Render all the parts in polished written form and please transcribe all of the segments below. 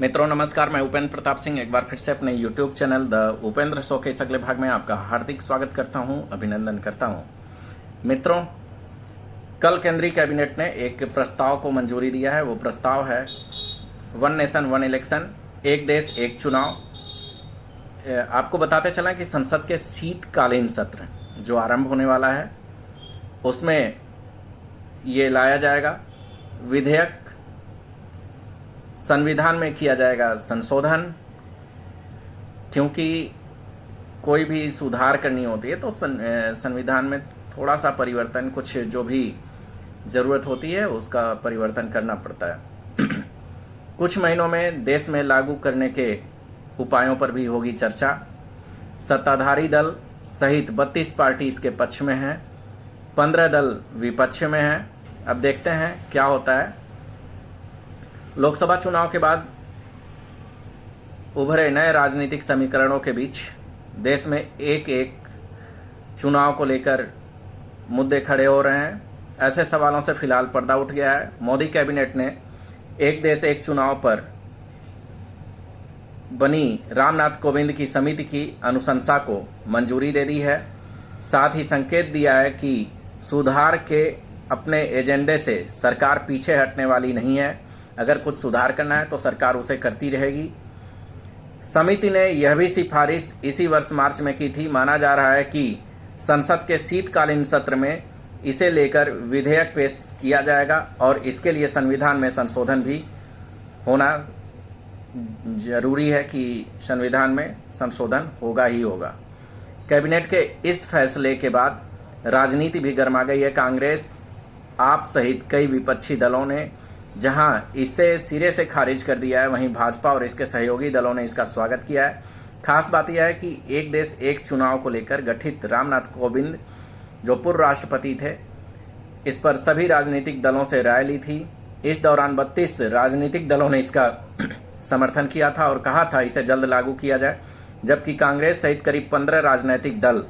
मित्रों नमस्कार, मैं उपेंद्र प्रताप सिंह एक बार फिर से अपने YouTube channel the Upendra show के इस अगले भाग में आपका हार्दिक स्वागत करता हूं, अभिनंदन करता हूं। मित्रों, कल केंद्रीय कैबिनेट ने एक प्रस्ताव को मंजूरी दिया है। वो प्रस्ताव है वन नेशन वन इलेक्शन, एक देश एक चुनाव। आपको बताते चलें कि संसद के शीतकालीन सत्र जो आरंभ होने वाला है उसमें ये लाया जाएगा विधेयक। संविधान में किया जाएगा संशोधन, क्योंकि कोई भी सुधार करनी होती है तो संविधान में थोड़ा सा परिवर्तन, कुछ जो भी ज़रूरत होती है उसका परिवर्तन करना पड़ता है। कुछ महीनों में देश में लागू करने के उपायों पर भी होगी चर्चा। सत्ताधारी दल सहित 32 पार्टी इसके पक्ष में हैं, 15 दल विपक्ष में हैं। अब देखते हैं क्या होता है। लोकसभा चुनाव के बाद उभरे नए राजनीतिक समीकरणों के बीच देश में एक एक चुनाव को लेकर मुद्दे खड़े हो रहे हैं। ऐसे सवालों से फिलहाल पर्दा उठ गया है। मोदी कैबिनेट ने एक देश एक चुनाव पर बनी रामनाथ कोविंद की समिति की अनुशंसा को मंजूरी दे दी है। साथ ही संकेत दिया है कि सुधार के अपने एजेंडे से सरकार पीछे हटने वाली नहीं है। अगर कुछ सुधार करना है तो सरकार उसे करती रहेगी। समिति ने यह भी सिफारिश इसी वर्ष मार्च में की थी। माना जा रहा है कि संसद के शीतकालीन सत्र में इसे लेकर विधेयक पेश किया जाएगा और इसके लिए संविधान में संशोधन भी होना जरूरी है कि संविधान में संशोधन होगा ही होगा। कैबिनेट के इस फैसले के बाद राजनीति भी गर्मा गई है। कांग्रेस, आप सहित कई विपक्षी दलों ने जहां इसे सिरे से खारिज कर दिया है, वहीं भाजपा और इसके सहयोगी दलों ने इसका स्वागत किया है। खास बात यह है कि एक देश एक चुनाव को लेकर गठित रामनाथ कोविंद जो पूर्व राष्ट्रपति थे, इस पर सभी राजनीतिक दलों से राय ली थी। इस दौरान 32 राजनीतिक दलों ने इसका समर्थन किया था और कहा था इसे जल्द लागू किया जाए, जबकि कांग्रेस सहित करीब 15 राजनीतिक दल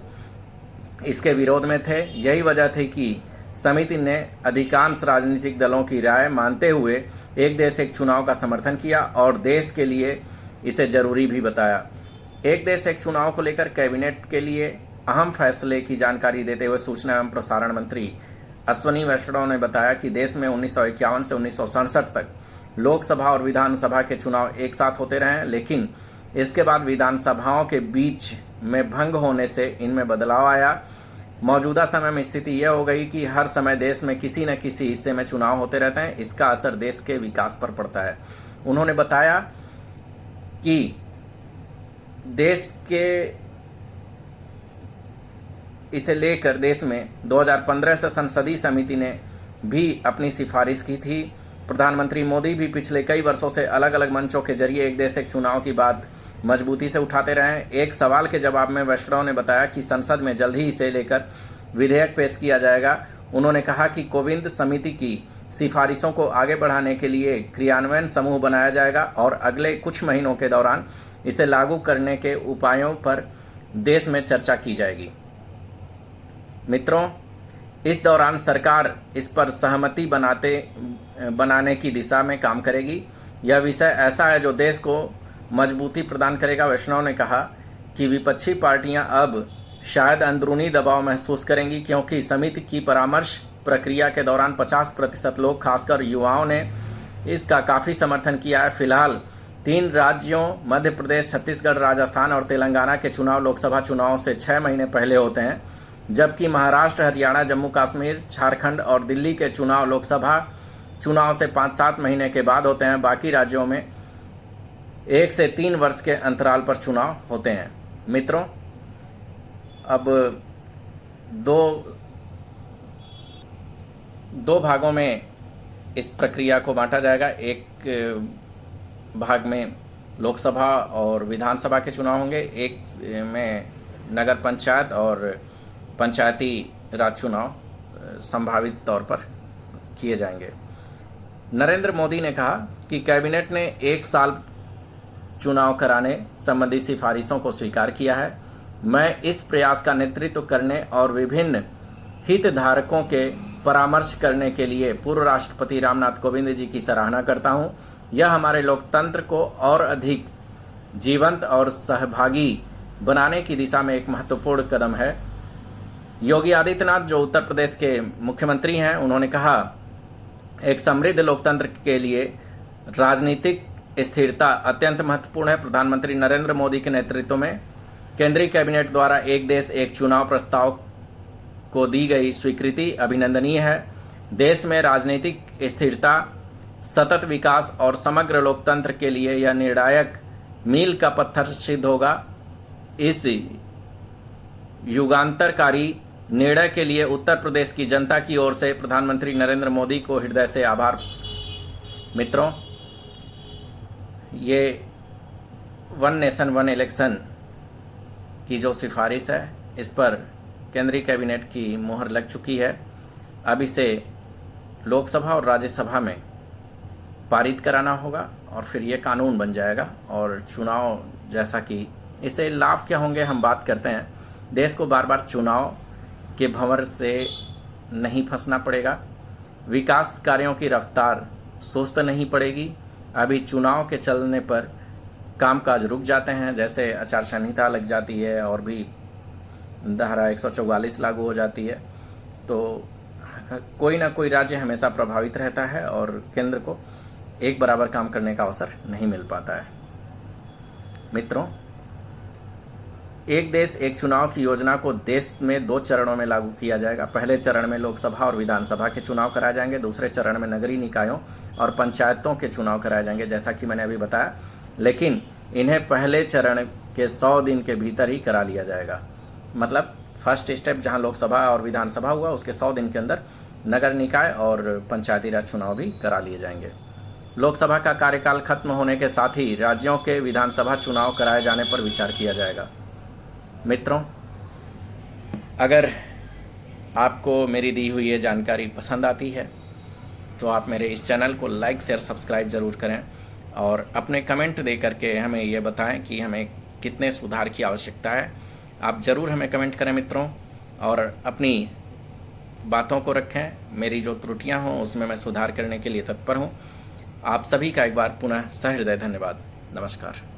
इसके विरोध में थे। यही वजह थी कि समिति ने अधिकांश राजनीतिक दलों की राय मानते हुए एक देश एक चुनाव का समर्थन किया और देश के लिए इसे जरूरी भी बताया। एक देश एक चुनाव को लेकर कैबिनेट के लिए अहम फैसले की जानकारी देते हुए सूचना एवं प्रसारण मंत्री अश्विनी वैष्णव ने बताया कि देश में 1951 से 1967 तक लोकसभा और विधानसभा के चुनाव एक साथ होते रहे हैं, लेकिन इसके बाद विधानसभाओं के बीच में भंग होने से इनमें बदलाव आया। मौजूदा समय में स्थिति यह हो गई कि हर समय देश में किसी न किसी हिस्से में चुनाव होते रहते हैं। इसका असर देश के विकास पर पड़ता है। उन्होंने बताया कि देश के इसे लेकर देश में 2015 से संसदीय समिति ने भी अपनी सिफारिश की थी। प्रधानमंत्री मोदी भी पिछले कई वर्षों से अलग अलग मंचों के जरिए एक देश एक चुनाव की बात मजबूती से उठाते रहे। एक सवाल के जवाब में वैष्णव ने बताया कि संसद में जल्द ही इसे लेकर विधेयक पेश किया जाएगा। उन्होंने कहा कि कोविंद समिति की सिफारिशों को आगे बढ़ाने के लिए क्रियान्वयन समूह बनाया जाएगा और अगले कुछ महीनों के दौरान इसे लागू करने के उपायों पर देश में चर्चा की जाएगी। मित्रों, इस दौरान सरकार इस पर सहमति बनाने की दिशा में काम करेगी। यह विषय ऐसा है जो देश को मजबूती प्रदान करेगा। वैष्णव ने कहा कि विपक्षी पार्टियां अब शायद अंदरूनी दबाव महसूस करेंगी, क्योंकि समिति की परामर्श प्रक्रिया के दौरान 50% लोग, खासकर युवाओं ने इसका काफ़ी समर्थन किया है। फिलहाल 3 राज्यों मध्य प्रदेश, छत्तीसगढ़, राजस्थान और तेलंगाना के चुनाव लोकसभा चुनाव से 6 महीने पहले होते हैं, जबकि महाराष्ट्र, हरियाणा, जम्मू कश्मीर, झारखंड और दिल्ली के चुनाव लोकसभा चुनाव से 5-7 महीने के बाद होते हैं। बाकी राज्यों में 1 से 3 वर्ष के अंतराल पर चुनाव होते हैं। मित्रों, अब दो भागों में इस प्रक्रिया को बांटा जाएगा। एक भाग में लोकसभा और विधानसभा के चुनाव होंगे, एक में नगर पंचायत और पंचायती राज चुनाव संभावित तौर पर किए जाएंगे। नरेंद्र मोदी ने कहा कि कैबिनेट ने 1 साल चुनाव कराने संबंधी सिफारिशों को स्वीकार किया है। मैं इस प्रयास का नेतृत्व करने और विभिन्न हितधारकों के परामर्श करने के लिए पूर्व राष्ट्रपति रामनाथ कोविंद जी की सराहना करता हूं। यह हमारे लोकतंत्र को और अधिक जीवंत और सहभागी बनाने की दिशा में एक महत्वपूर्ण कदम है। योगी आदित्यनाथ जो उत्तर प्रदेश के मुख्यमंत्री हैं, उन्होंने कहा, एक समृद्ध लोकतंत्र के लिए राजनीतिक स्थिरता अत्यंत महत्वपूर्ण है। प्रधानमंत्री नरेंद्र मोदी के नेतृत्व में केंद्रीय कैबिनेट द्वारा एक देश एक चुनाव प्रस्ताव को दी गई स्वीकृति अभिनंदनीय है। देश में राजनीतिक स्थिरता, सतत विकास और समग्र लोकतंत्र के लिए यह निर्णायक मील का पत्थर सिद्ध होगा। इस युगांतरकारी निर्णय के लिए उत्तर प्रदेश की जनता की ओर से प्रधानमंत्री नरेंद्र मोदी को हृदय से आभार। मित्रों, ये वन नेशन वन इलेक्शन की जो सिफारिश है, इस पर केंद्रीय कैबिनेट की मुहर लग चुकी है। अब इसे लोकसभा और राज्यसभा में पारित कराना होगा और फिर ये कानून बन जाएगा। और चुनाव, जैसा कि इससे लाभ क्या होंगे हम बात करते हैं। देश को बार बार चुनाव के भंवर से नहीं फंसना पड़ेगा। विकास कार्यों की रफ्तार सुस्त नहीं पड़ेगी। अभी चुनाव के चलने पर कामकाज रुक जाते हैं, जैसे आचार संहिता लग जाती है और भी धारा 144 लागू हो जाती है, तो कोई ना कोई राज्य हमेशा प्रभावित रहता है और केंद्र को एक बराबर काम करने का अवसर नहीं मिल पाता है। मित्रों, एक देश एक चुनाव की योजना को देश में 2 चरणों में लागू किया जाएगा। पहले चरण में लोकसभा और विधानसभा के चुनाव कराए जाएंगे। दूसरे चरण में नगरीय निकायों और पंचायतों के चुनाव कराए जाएंगे, जैसा कि मैंने अभी बताया। लेकिन इन्हें पहले चरण के 100 दिन के भीतर ही करा लिया जाएगा। मतलब फर्स्ट स्टेप जहां लोकसभा और विधानसभा हुआ, उसके 100 दिन के अंदर नगर निकाय और पंचायती राज चुनाव भी करा लिए जाएंगे। लोकसभा का कार्यकाल खत्म होने के साथ ही राज्यों के विधानसभा चुनाव कराए जाने पर विचार किया जाएगा। मित्रों, अगर आपको मेरी दी हुई ये जानकारी पसंद आती है तो आप मेरे इस चैनल को लाइक, शेयर, सब्सक्राइब ज़रूर करें और अपने कमेंट दे करके हमें ये बताएं कि हमें कितने सुधार की आवश्यकता है। आप ज़रूर हमें कमेंट करें मित्रों, और अपनी बातों को रखें। मेरी जो त्रुटियां हों उसमें मैं सुधार करने के लिए तत्पर हूं। आप सभी का एक बार पुनः सहृदय धन्यवाद। नमस्कार।